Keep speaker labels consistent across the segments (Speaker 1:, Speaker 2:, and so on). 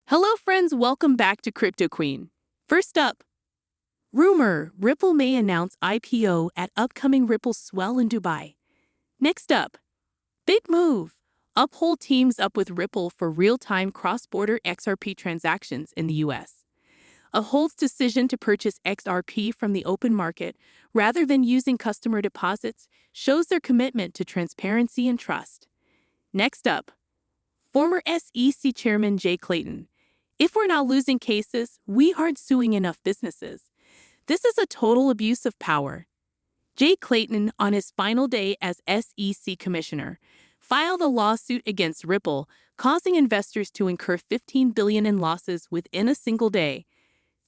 Speaker 1: Hello friends, welcome back to Crypto Queen. First up, rumor, Ripple may announce IPO at upcoming Ripple swell in Dubai. Next up, big move. Uphold teams up with Ripple for real-time cross-border XRP transactions in the US. Uphold's decision to purchase XRP from the open market rather than using customer deposits shows their commitment to transparency and trust. Next up, former SEC Chairman Jay Clayton. If we're not losing cases, we aren't suing enough businesses. This is a total abuse of power. Jay Clayton, on his final day as SEC Commissioner, filed a lawsuit against Ripple, causing investors to incur $15 billion in losses within a single day.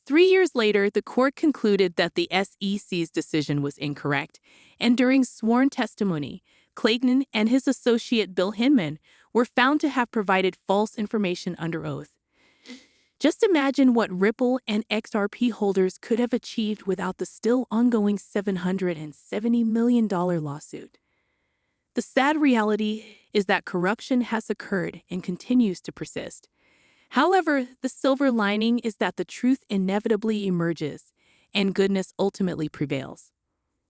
Speaker 1: 3 years later, the court concluded that the SEC's decision was incorrect, and during sworn testimony, Clayton and his associate Bill Hinman were found to have provided false information under oath. Just imagine what Ripple and XRP holders could have achieved without the still ongoing $770 million lawsuit. The sad reality is that corruption has occurred and continues to persist. However, the silver lining is that the truth inevitably emerges and goodness ultimately prevails.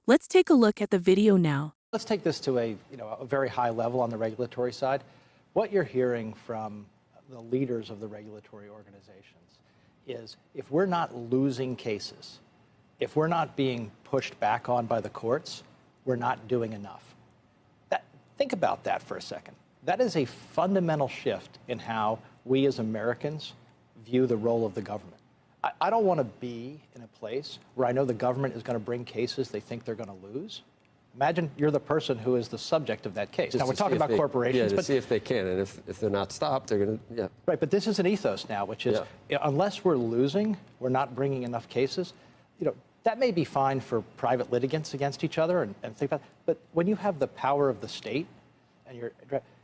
Speaker 1: Let's take a look at the video now.
Speaker 2: Let's take this to a very high level on the regulatory side. What you're hearing from the leaders of the regulatory organizations is if we're not losing cases, if we're not being pushed back on by the courts, we're not doing enough. Think about that for a second. That is a fundamental shift in how we as Americans view the role of the government. I don't want to be in a place where I know the government is going to bring cases they think they're going to lose. Imagine you're the person who is the subject of that case. Now, we're talking about corporations.
Speaker 3: Yeah, to see if they can. And if they're not stopped, they're going to, yeah.
Speaker 2: Right, but this is an ethos now, which is unless we're losing, we're not bringing enough cases. That may be fine for private litigants against each other and think about it. But when you have the power of the state and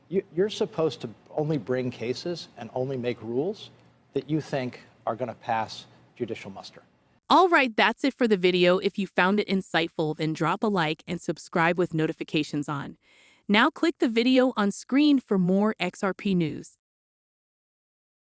Speaker 2: you're supposed to only bring cases and only make rules that you think are going to pass judicial muster.
Speaker 1: All right, that's it for the video. If you found it insightful, then drop a like and subscribe with notifications on. Now click the video on screen for more XRP news.